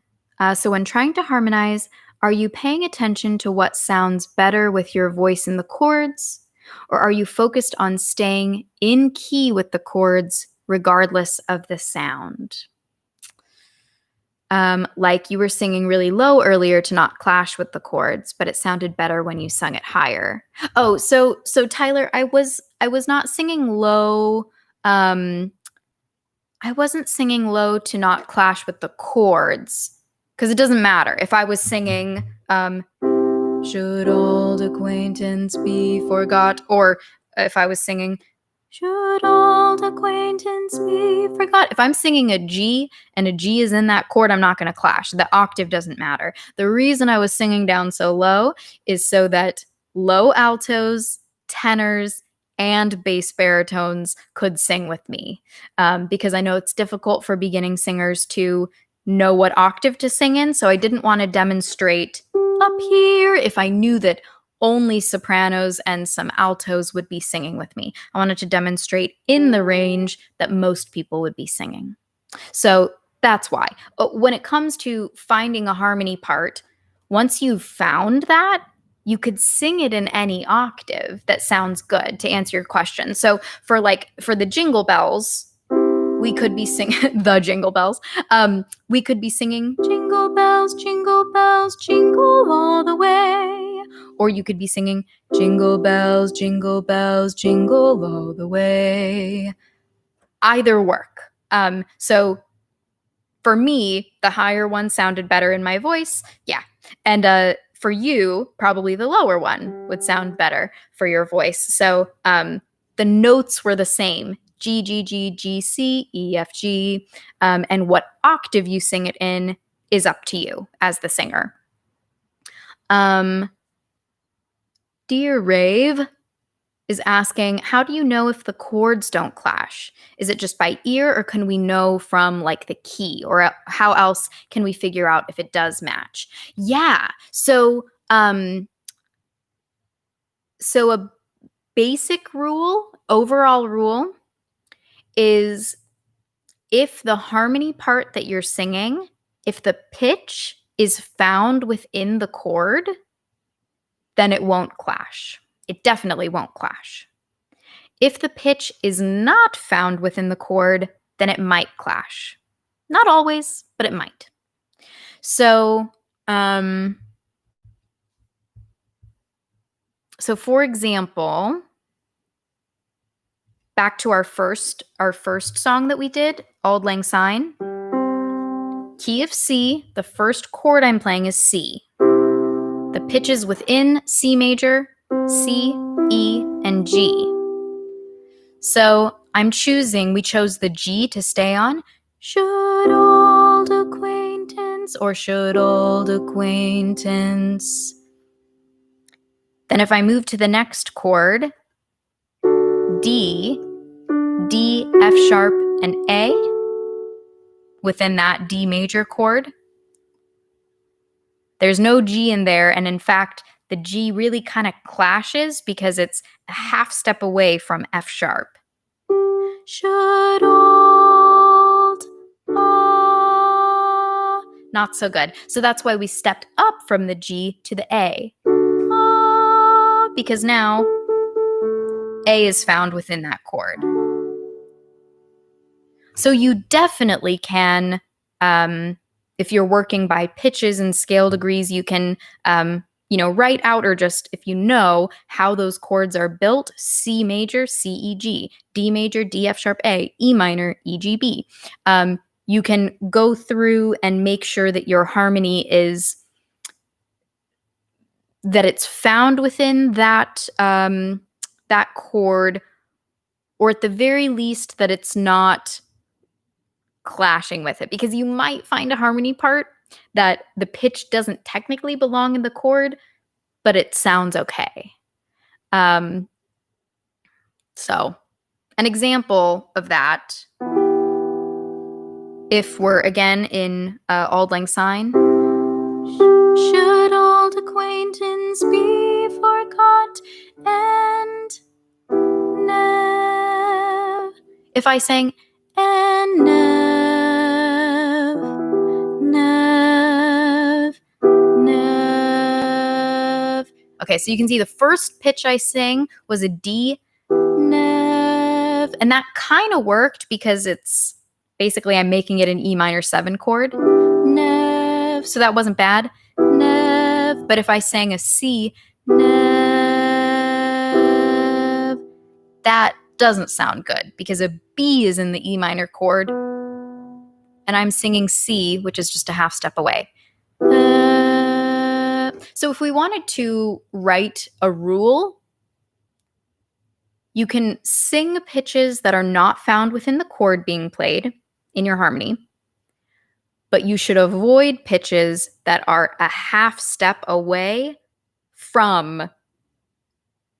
so when trying to harmonize, are you paying attention to what sounds better with your voice in the chords? Or are you focused on staying in key with the chords regardless of the sound? Like you were singing really low earlier to not clash with the chords, but it sounded better when you sung it higher. Oh, so Tyler, I was not singing low. I wasn't singing low to not clash with the chords, because it doesn't matter if I was singing should old acquaintance be forgot, or if I was singing should old acquaintance be forgot. If I'm singing a G and a G is in that chord, I'm not going to clash. The octave doesn't matter. The reason I was singing down so low is so that low altos, tenors, and bass baritones could sing with me, because I know it's difficult for beginning singers to know what octave to sing in. So I didn't want to demonstrate up here if I knew that only sopranos and some altos would be singing with me. I wanted to demonstrate in the range that most people would be singing. So that's why. When it comes to finding a harmony part, once you've found that, you could sing it in any octave that sounds good, to answer your question. So for the Jingle Bells, we could be singing the Jingle Bells. We could be singing jingle bells, jingle all the way. Or you could be singing jingle bells, jingle all the way. Either work. So for me, the higher one sounded better in my voice. Yeah. And for you, probably the lower one would sound better for your voice. So the notes were the same. G, G, G, G, C, E, F, G. And what octave you sing it in is up to you as the singer. Dear Rave is asking, how do you know if the chords don't clash? Is it just by ear, or can we know from like the key, or how else can we figure out if it does match? Yeah. So a basic rule, overall rule, is if the harmony part that you're singing, if the pitch is found within the chord, then it won't clash. It definitely won't clash. If the pitch is not found within the chord, then it might clash. Not always, but it might. So, for example, back to our first song that we did, Auld Lang Syne. Key of C, the first chord I'm playing is C. The pitches within C major, C, E, and G. So we chose the G to stay on. Should old acquaintance, or should old acquaintance. Then if I move to the next chord, D, F sharp, and A, within that D major chord, there's no G in there, and in fact, the G really kind of clashes because it's a half step away from F sharp. Should old, not so good. So that's why we stepped up from the G to the A. Because now A is found within that chord. So you definitely can, if you're working by pitches and scale degrees, you can, write out, or just if you know how those chords are built, C major, C, E, G, D major, D, F sharp, A, E minor, E, G, B. You can go through and make sure that your harmony is that it's found within that that chord, or at the very least that it's not clashing with it, because you might find a harmony part that the pitch doesn't technically belong in the chord, but it sounds okay. So an example of that, if we're again in Auld Lang Syne. Should old acquaintance be forgot and nev? If I sang and nev, nev, nev. Okay, so you can see the first pitch I sang was a D, nev, and that kind of worked because it's basically I'm making it an E minor 7 chord, nev, so that wasn't bad, nev. But if I sang a C, nev, that doesn't sound good because a B is in the E minor chord, and I'm singing C, which is just a half step away. So if we wanted to write a rule, you can sing pitches that are not found within the chord being played in your harmony, but you should avoid pitches that are a half step away from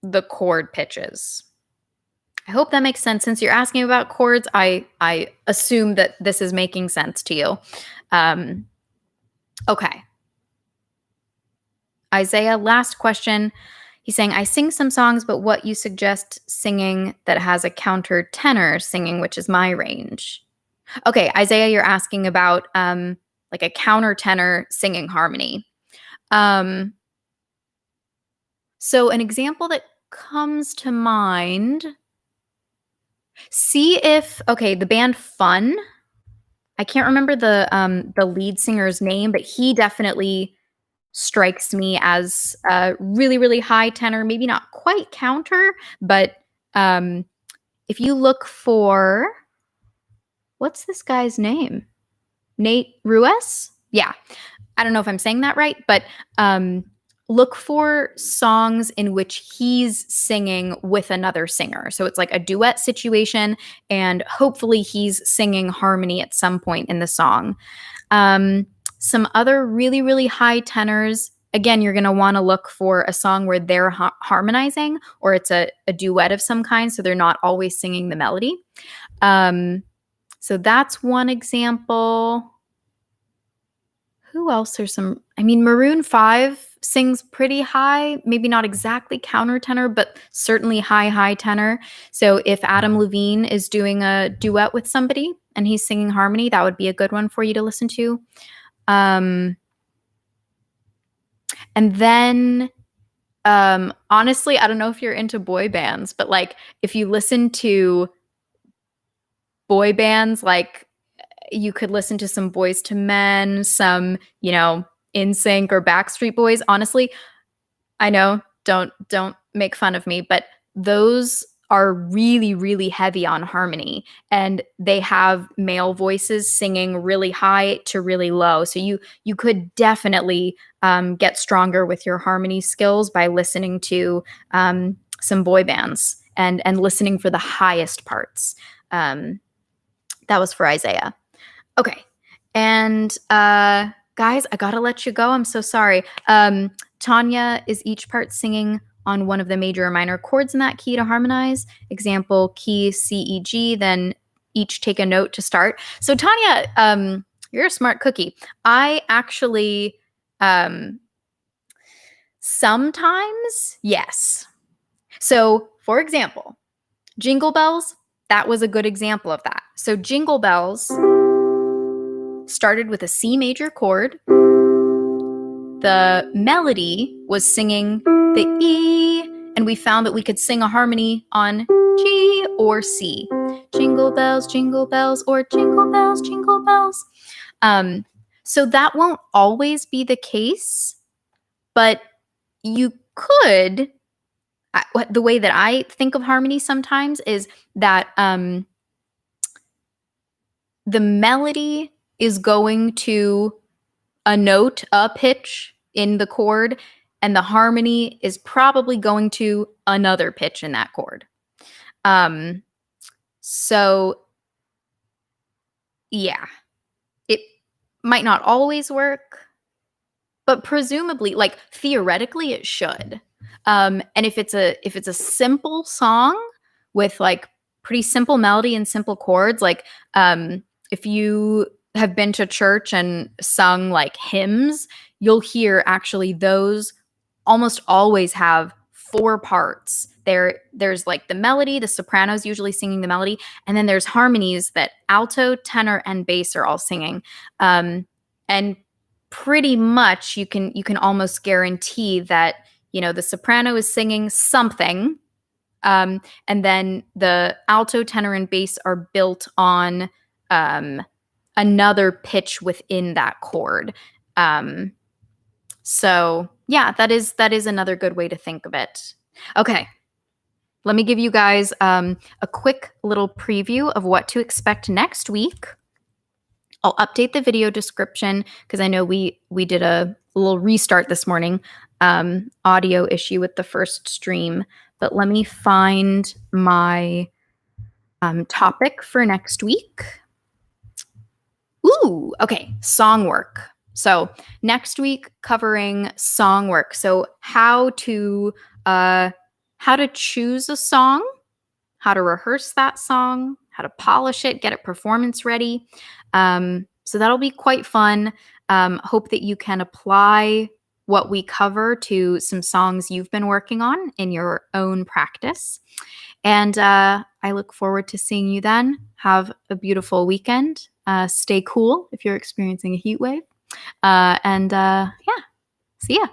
the chord pitches. I hope that makes sense. Since you're asking about chords, I assume that this is making sense to you. Okay. Isaiah, last question. He's saying, I sing some songs, but what you suggest singing that has a counter tenor singing, which is my range. Okay, Isaiah, you're asking about like a counter tenor singing harmony. So an example that comes to mind, see if, okay, the band Fun, I can't remember the lead singer's name, but he definitely strikes me as a really, really high tenor, maybe not quite counter, but if you look for, what's this guy's name? Nate Ruess? Yeah. I don't know if I'm saying that right, but look for songs in which he's singing with another singer. So it's like a duet situation, and hopefully he's singing harmony at some point in the song. Some other really, really high tenors, again, you're going to want to look for a song where they're harmonizing, or it's a duet of some kind, so they're not always singing the melody. So that's one example. Who else are some? I mean, Maroon 5 sings pretty high, maybe not exactly countertenor, but certainly high tenor. So if Adam Levine is doing a duet with somebody and he's singing harmony, that would be a good one for you to listen to. And then, honestly, I don't know if you're into boy bands, but like if you listen to boy bands, like you could listen to some Boys to Men, some, NSYNC or Backstreet Boys. Honestly, I know, don't make fun of me, but those are really, really heavy on harmony, and they have male voices singing really high to really low. So you could definitely get stronger with your harmony skills by listening to some boy bands and listening for the highest parts. That was for Isaiah. Okay. And guys, I gotta let you go. I'm so sorry. Tanya, is each part singing on one of the major or minor chords in that key to harmonize? Example, key C, E, G, then each take a note to start. So Tanya, you're a smart cookie. I actually, sometimes, yes. So for example, Jingle Bells, that was a good example of that. So Jingle Bells started with a C major chord. The melody was singing the E, and we found that we could sing a harmony on G or C. Jingle bells, or jingle bells. So that won't always be the case, but you could, the way that I think of harmony sometimes is that the melody is going to a note, a pitch in the chord, and the harmony is probably going to another pitch in that chord. So yeah, it might not always work, but presumably, like theoretically, it should. And if it's a simple song with like pretty simple melody and simple chords, like if you have been to church and sung like hymns, you'll hear actually those almost always have four parts. There's like the melody, the soprano's usually singing the melody, and then there's harmonies that alto, tenor, and bass are all singing. And pretty much you can almost guarantee that, you know, the soprano is singing something, and then the alto, tenor, and bass are built on another pitch within that chord. So yeah, that is another good way to think of it. Okay, let me give you guys a quick little preview of what to expect next week. I'll update the video description because I know we did a little restart this morning, audio issue with the first stream. But let me find my topic for next week. Ooh, okay, song work. So next week covering song work. So how to choose a song, how to rehearse that song, how to polish it, get it performance ready. So that'll be quite fun. Hope that you can apply what we cover to some songs you've been working on in your own practice. And I look forward to seeing you then. Have a beautiful weekend. Stay cool if you're experiencing a heat wave. Yeah, see ya.